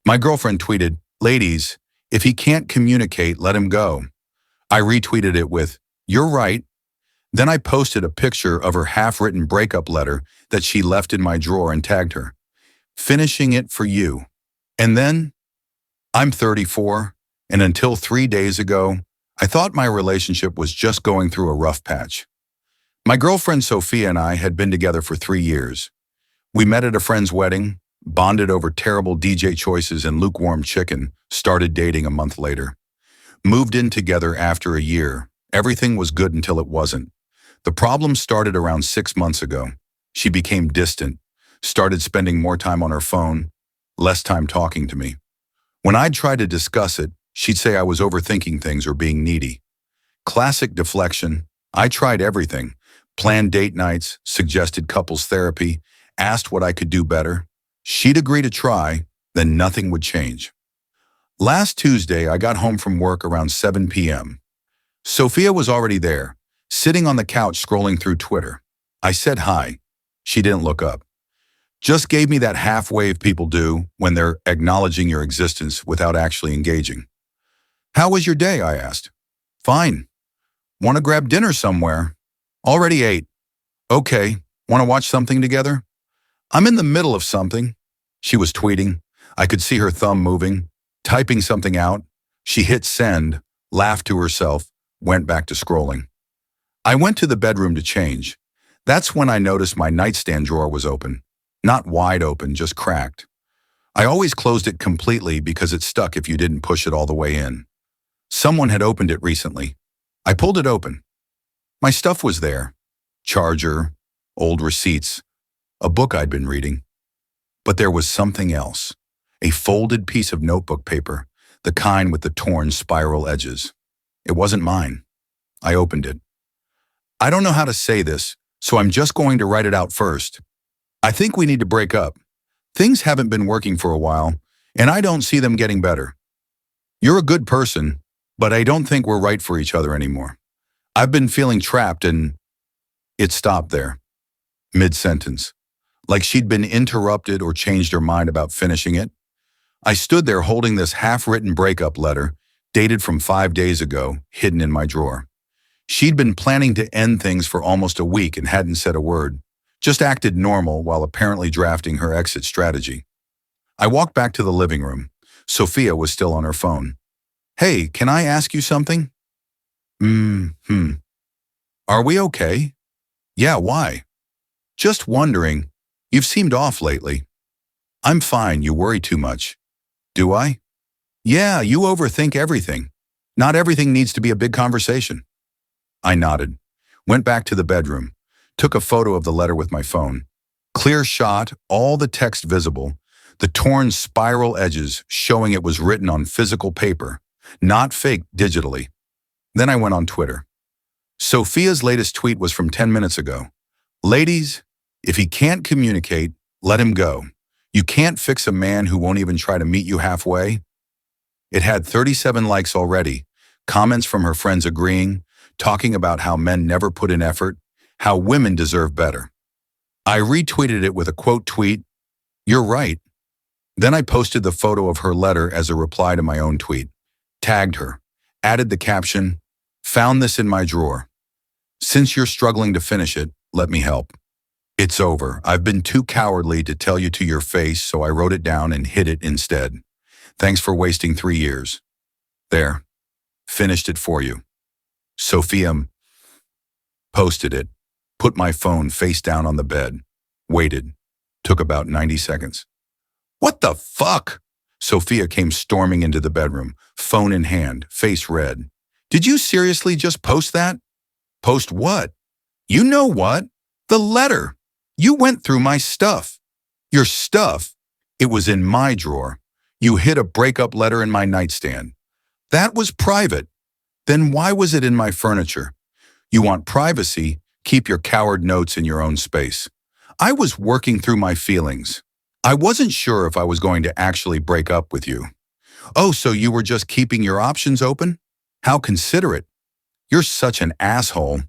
My girlfriend tweeted, "Ladies, if he can't communicate, let him go." I retweeted it with, "You're right." Then I posted a picture of her half-written breakup letter that she left in my drawer and tagged her, "Finishing it for you." And then, I'm 34, and until 3 days ago, I thought my relationship was just going through a rough patch. My girlfriend Sophia and I had been together for 3 years. We met at a friend's wedding, bonded over terrible DJ choices and lukewarm chicken, started dating a month later. Moved in together after a year. Everything was good until it wasn't. The problem started around 6 months ago. She became distant, started spending more time on her phone, less time talking to me. When I'd try to discuss it, she'd say I was overthinking things or being needy. Classic deflection. I tried everything. Planned date nights, suggested couples therapy, asked what I could do better. She'd agree to try, then nothing would change. Last Tuesday, I got home from work around 7 p.m. Sophia was already there, sitting on the couch scrolling through Twitter. I said hi. She didn't look up. Just gave me that half wave people do when they're acknowledging your existence without actually engaging. "How was your day?" I asked. "Fine. Want to grab dinner somewhere?" "Already ate." "Okay. Want to watch something together?" "I'm in the middle of something." She was tweeting. I could see her thumb moving, typing something out. She hit send, laughed to herself, went back to scrolling. I went to the bedroom to change. That's when I noticed my nightstand drawer was open. Not wide open, just cracked. I always closed it completely because it stuck if you didn't push it all the way in. Someone had opened it recently. I pulled it open. My stuff was there. Charger, old receipts, a book I'd been reading. But there was something else. A folded piece of notebook paper, the kind with the torn spiral edges. It wasn't mine. I opened it. I don't know how to say this, so I'm just going to write it out first. I think we need to break up. Things haven't been working for a while, and I don't see them getting better. You're a good person, but I don't think we're right for each other anymore. I've been feeling trapped and... It stopped there, mid-sentence, like she'd been interrupted or changed her mind about finishing it. I stood there holding this half-written breakup letter, dated from 5 days ago, hidden in my drawer. She'd been planning to end things for almost a week and hadn't said a word, just acted normal while apparently drafting her exit strategy. I walked back to the living room. Sophia was still on her phone. "Hey, can I ask you something?" "Are we okay?" "Yeah, why?" "Just wondering. You've seemed off lately." "I'm fine, you worry too much." "Do I?" "Yeah, you overthink everything. Not everything needs to be a big conversation." I nodded, went back to the bedroom, took a photo of the letter with my phone. Clear shot, all the text visible, the torn spiral edges showing it was written on physical paper, not faked digitally. Then I went on Twitter. Sophia's latest tweet was from 10 minutes ago. "Ladies, if he can't communicate, let him go. You can't fix a man who won't even try to meet you halfway." It had 37 likes already, comments from her friends agreeing, talking about how men never put in effort, how women deserve better. I retweeted it with a quote tweet, "You're right." Then I posted the photo of her letter as a reply to my own tweet, tagged her, added the caption, "Found this in my drawer. Since you're struggling to finish it, let me help. It's over. I've been too cowardly to tell you to your face, so I wrote it down and hid it instead. Thanks for wasting 3 years. There. Finished it for you." Sophia posted it, put my phone face down on the bed, waited, took about 90 seconds. "What the fuck?" Sophia came storming into the bedroom, phone in hand, face red. "Did you seriously just post that?" "Post what?" "You know what? The letter. You went through my stuff." "Your stuff?" "It was in my drawer. You hid a breakup letter in my nightstand." "That was private." "Then why was it in my furniture?" "You want privacy? Keep your coward notes in your own space." "I was working through my feelings. I wasn't sure if I was going to actually break up with you." "Oh, so you were just keeping your options open? How considerate. You're such an asshole."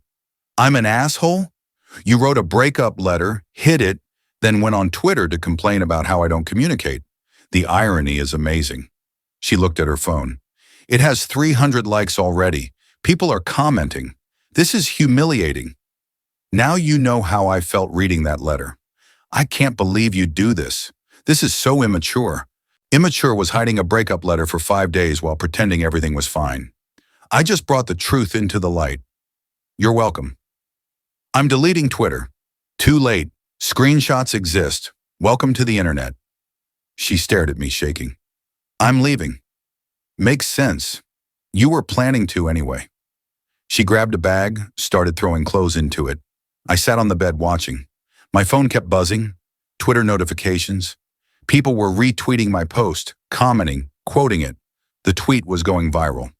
"I'm an asshole?" "You wrote a breakup letter, hid it, then went on Twitter to complain about how I don't communicate. The irony is amazing. She looked at her phone. It has 300 likes already. People are commenting. This is humiliating. Now you know how I felt reading that letter. I can't believe you do this. This is so immature. Immature was hiding a breakup letter for 5 days while pretending everything was fine. I just brought the truth into the light. You're welcome. I'm deleting Twitter. Too late. Screenshots exist. Welcome to the internet. She stared at me, shaking. I'm leaving. Makes sense. You were planning to anyway. She grabbed a bag, started throwing clothes into it. I sat on the bed watching. My phone kept buzzing, Twitter notifications. People were retweeting my post, commenting, quoting it. The tweet was going viral.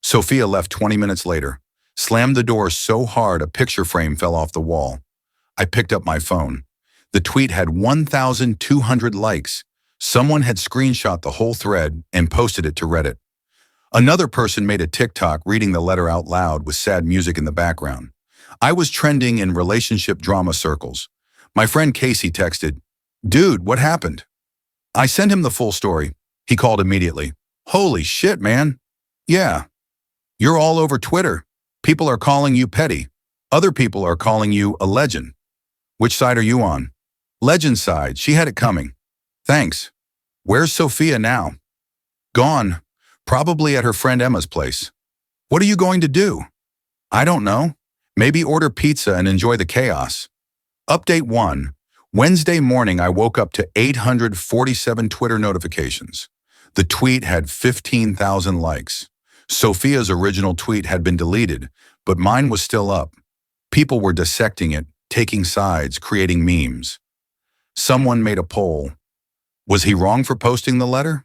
Sophia left 20 minutes later, slammed the door so hard a picture frame fell off the wall. I picked up my phone. The tweet had 1,200 likes. Someone had screenshot the whole thread and posted it to Reddit. Another person made a TikTok reading the letter out loud with sad music in the background. I was trending in relationship drama circles. My friend Casey texted, "Dude, what happened?" I sent him the full story. He called immediately. "Holy shit, man. Yeah. You're all over Twitter. People are calling you petty. Other people are calling you a legend. Which side are you on?" "Legend side. She had it coming. Thanks." "Where's Sophia now?" "Gone. Probably at her friend Emma's place." "What are you going to do?" "I don't know. Maybe order pizza and enjoy the chaos." Update 1. Wednesday morning, I woke up to 847 Twitter notifications. The tweet had 15,000 likes. Sophia's original tweet had been deleted, but mine was still up. People were dissecting it, taking sides, creating memes. Someone made a poll. Was he wrong for posting the letter?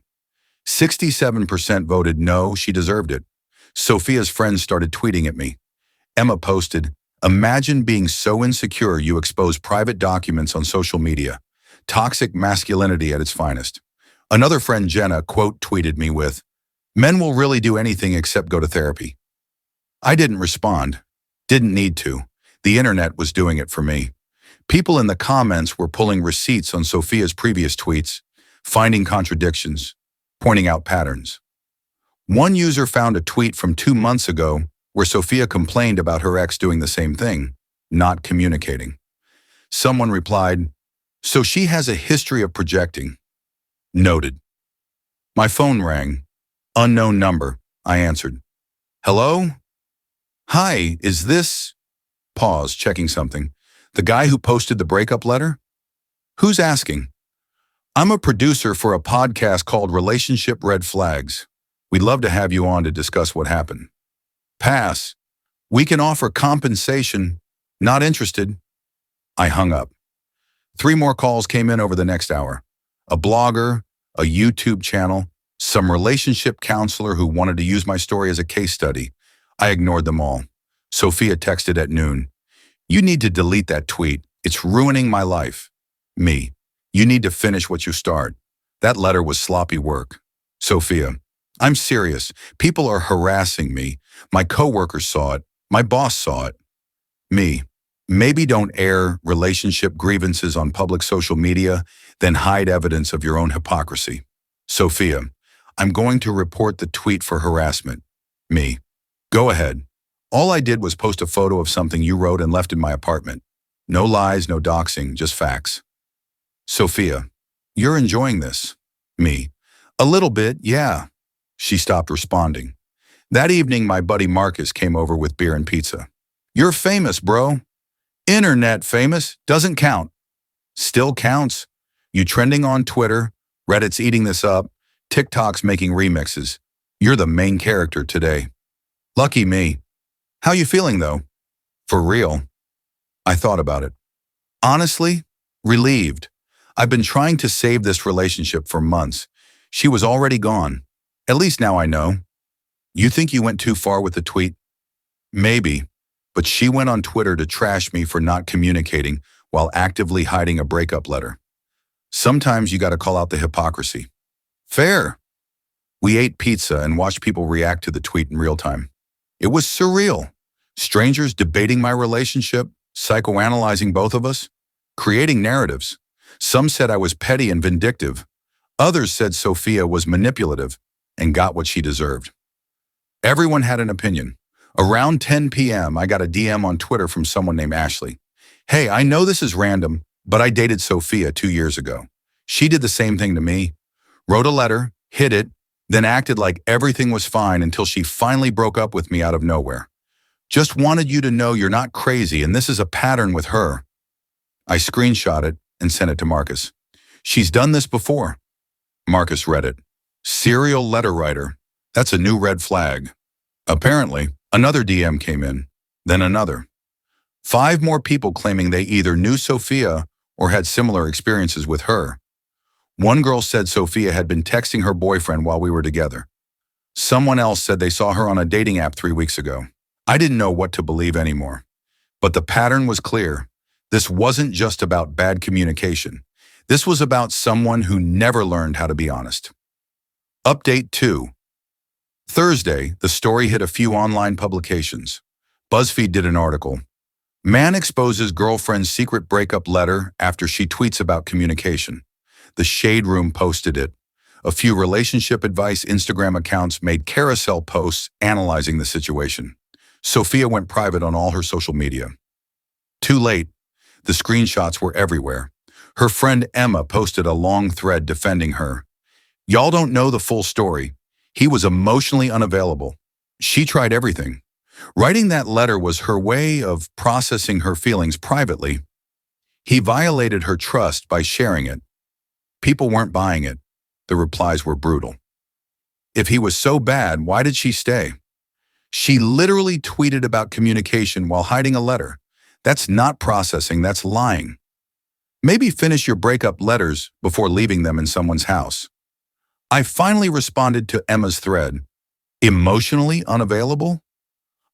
67% voted no, she deserved it. Sophia's friends started tweeting at me. Emma posted, "Imagine being so insecure you expose private documents on social media. Toxic masculinity at its finest." Another friend, Jenna, quote tweeted me with, "Men will really do anything except go to therapy." I didn't respond. Didn't need to. The internet was doing it for me. People in the comments were pulling receipts on Sophia's previous tweets, finding contradictions, pointing out patterns. One user found a tweet from 2 months ago where Sophia complained about her ex doing the same thing, not communicating. Someone replied, "So she has a history of projecting." Noted. My phone rang. Unknown number. I answered. "Hello? Hi, is this..." Pause, checking something. "The guy who posted the breakup letter?" "Who's asking?" "I'm a producer for a podcast called Relationship Red Flags. We'd love to have you on to discuss what happened." "Pass. We can offer compensation. Not interested." I hung up. 3 more calls came in over the next hour. A blogger, a YouTube channel, some relationship counselor who wanted to use my story as a case study. I ignored them all. Sophia texted at noon. "You need to delete that tweet. It's ruining my life." Me. "You need to finish what you start. That letter was sloppy work." Sophia. "I'm serious. People are harassing me. My coworkers saw it. My boss saw it." Me. "Maybe don't air relationship grievances on public social media, then hide evidence of your own hypocrisy." Sophia. "I'm going to report the tweet for harassment." Me. "Go ahead. All I did was post a photo of something you wrote and left in my apartment. No lies, no doxing, just facts." Sophia. "You're enjoying this." Me. "A little bit, yeah." She stopped responding. That evening, my buddy Marcus came over with beer and pizza. "You're famous, bro." "Internet famous doesn't count." "Still counts. You trending on Twitter, Reddit's eating this up, TikTok's making remixes. You're the main character today." Lucky me. "How you feeling though?" "For real." I thought about it. Honestly, relieved. I've been trying to save this relationship for months. She was already gone. At least now I know. "You think you went too far with the tweet?" "Maybe, but she went on Twitter to trash me for not communicating while actively hiding a breakup letter. Sometimes you gotta call out the hypocrisy." "Fair." We ate pizza and watched people react to the tweet in real time. It was surreal. Strangers debating my relationship, psychoanalyzing both of us, creating narratives. Some said I was petty and vindictive. Others said Sophia was manipulative and got what she deserved. Everyone had an opinion. Around 10 p.m., I got a DM on Twitter from someone named Ashley. Hey, I know this is random, but I dated Sophia 2 years ago. She did the same thing to me, wrote a letter, hid it, then acted like everything was fine until she finally broke up with me out of nowhere. Just wanted you to know you're not crazy and this is a pattern with her. I screenshot it and sent it to Marcus. She's done this before. Marcus read it. Serial letter writer. That's a new red flag. Apparently, another DM came in, then another. 5 more people claiming they either knew Sophia or had similar experiences with her. One girl said Sophia had been texting her boyfriend while we were together. Someone else said they saw her on a dating app 3 weeks ago. I didn't know what to believe anymore. But the pattern was clear. This wasn't just about bad communication. This was about someone who never learned how to be honest. Update 2. Thursday, the story hit a few online publications. BuzzFeed did an article. Man exposes girlfriend's secret breakup letter after she tweets about communication. The Shade Room posted it. A few relationship advice Instagram accounts made carousel posts analyzing the situation. Sophia went private on all her social media. Too late. The screenshots were everywhere. Her friend Emma posted a long thread defending her. Y'all don't know the full story. He was emotionally unavailable. She tried everything. Writing that letter was her way of processing her feelings privately. He violated her trust by sharing it. People weren't buying it. The replies were brutal. If he was so bad, why did she stay? She literally tweeted about communication while hiding a letter. That's not processing, that's lying. Maybe finish your breakup letters before leaving them in someone's house. I finally responded to Emma's thread. Emotionally unavailable?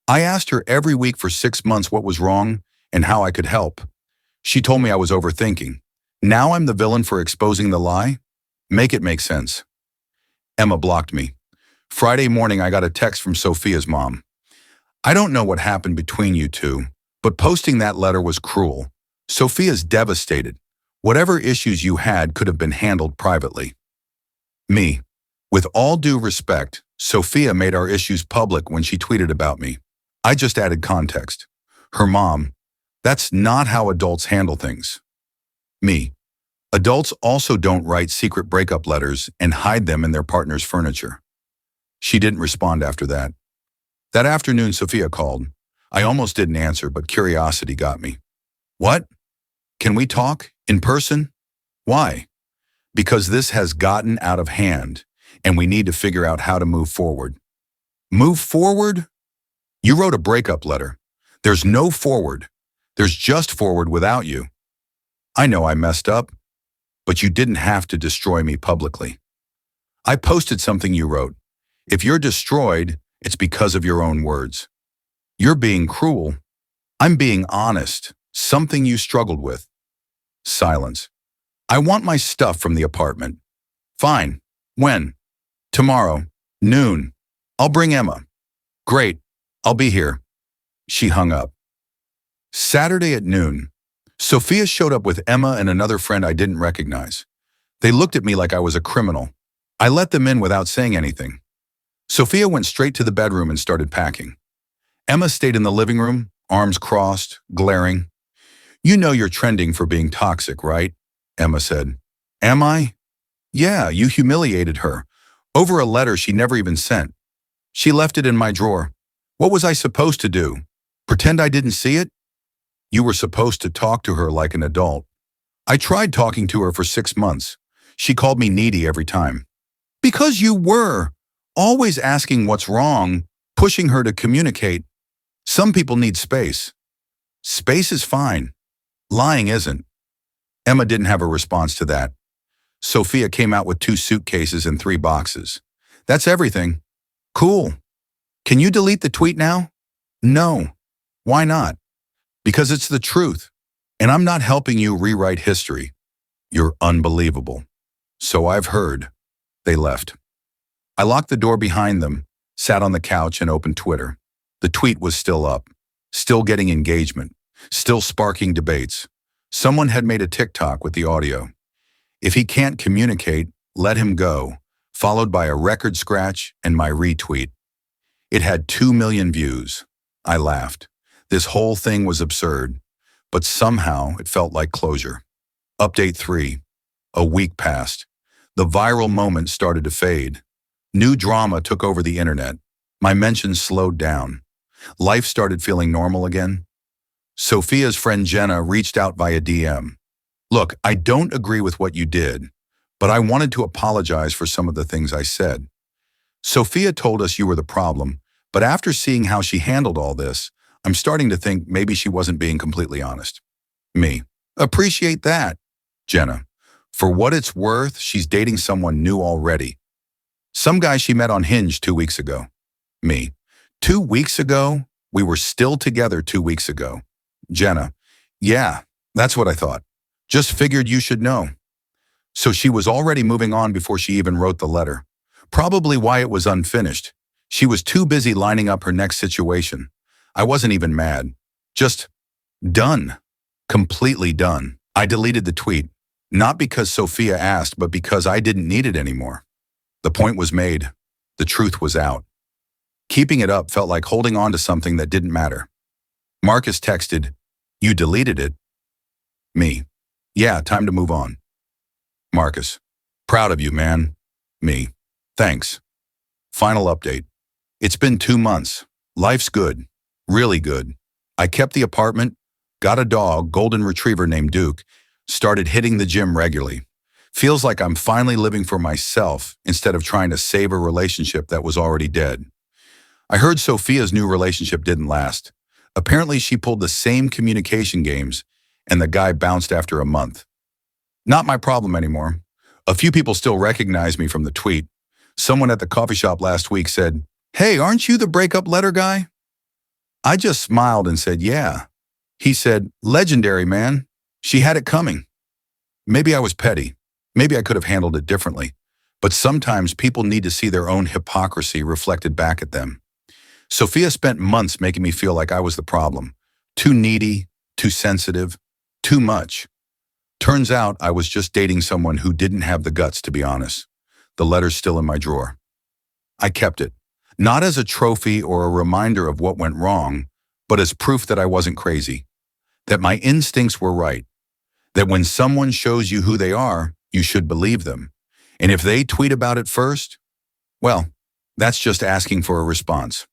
I asked her every week for 6 months what was wrong and how I could help. She told me I was overthinking. Now I'm the villain for exposing the lie? Make it make sense. Emma blocked me. Friday morning, I got a text from Sophia's mom. I don't know what happened between you two, but posting that letter was cruel. Sophia's devastated. Whatever issues you had could have been handled privately. Me. With all due respect, Sophia made our issues public when she tweeted about me. I just added context. Her mom. That's not how adults handle things. Me. Adults also don't write secret breakup letters and hide them in their partner's furniture. She didn't respond after that. That afternoon, Sophia called. I almost didn't answer, but curiosity got me. What? Can we talk? In person? Why? Because this has gotten out of hand, and we need to figure out how to move forward. Move forward? You wrote a breakup letter. There's no forward. There's just forward without you. I know I messed up, but you didn't have to destroy me publicly. I posted something you wrote. If you're destroyed, it's because of your own words. You're being cruel. I'm being honest, something you struggled with. Silence. I want my stuff from the apartment. Fine. When? Tomorrow. Noon. I'll bring Emma. Great. I'll be here. She hung up. Saturday at noon. Sophia showed up with Emma and another friend I didn't recognize. They looked at me like I was a criminal. I let them in without saying anything. Sophia went straight to the bedroom and started packing. Emma stayed in the living room, arms crossed, glaring. You know you're trending for being toxic, right? Emma said. Am I? Yeah, you humiliated her. Over a letter she never even sent. She left it in my drawer. What was I supposed to do? Pretend I didn't see it? You were supposed to talk to her like an adult. I tried talking to her for 6 months. She called me needy every time. Because you were. Always asking what's wrong, pushing her to communicate. Some people need space. Space is fine. Lying isn't. Emma didn't have a response to that. Sophia came out with 2 suitcases and 3 boxes. That's everything. Cool. Can you delete the tweet now? No. Why not? Because it's the truth, and I'm not helping you rewrite history. You're unbelievable. So I've heard. They left. I locked the door behind them, sat on the couch and opened Twitter. The tweet was still up, still getting engagement, still sparking debates. Someone had made a TikTok with the audio. If he can't communicate, let him go, followed by a record scratch and my retweet. It had 2 million views. I laughed. This whole thing was absurd, but somehow it felt like closure. Update 3. A week passed. The viral moment started to fade. New drama took over the internet. My mentions slowed down. Life started feeling normal again. Sophia's friend Jenna reached out via DM. Look, I don't agree with what you did, but I wanted to apologize for some of the things I said. Sophia told us you were the problem, but after seeing how she handled all this, I'm starting to think maybe she wasn't being completely honest. Me. Appreciate that. Jenna. For what it's worth, she's dating someone new already. Some guy she met on Hinge 2 weeks ago. Me. 2 weeks ago? We were still together 2 weeks ago. Jenna. Yeah, that's what I thought. Just figured you should know. So she was already moving on before she even wrote the letter. Probably why it was unfinished. She was too busy lining up her next situation. I wasn't even mad. Just done. Completely done. I deleted the tweet, not because Sophia asked, but because I didn't need it anymore. The point was made. The truth was out. Keeping it up felt like holding on to something that didn't matter. Marcus texted, "You deleted it?" Me. Yeah, time to move on. Marcus. Proud of you, man. Me. Thanks. Final update. It's been 2 months. Life's good. Really good. I kept the apartment, got a dog, golden retriever named Duke, started hitting the gym regularly. Feels like I'm finally living for myself instead of trying to save a relationship that was already dead. I heard Sophia's new relationship didn't last. Apparently she pulled the same communication games and the guy bounced after a month. Not my problem anymore. A few people still recognize me from the tweet. Someone at the coffee shop last week said, "Hey, aren't you the breakup letter guy?" I just smiled and said, "Yeah." He said, "Legendary, man. She had it coming." Maybe I was petty. Maybe I could have handled it differently. But sometimes people need to see their own hypocrisy reflected back at them. Sophia spent months making me feel like I was the problem. Too needy, too sensitive, too much. Turns out I was just dating someone who didn't have the guts to be honest. The letter's still in my drawer. I kept it, not as a trophy or a reminder of what went wrong, but as proof that I wasn't crazy, that my instincts were right, that when someone shows you who they are, you should believe them. And if they tweet about it first, well, that's just asking for a response.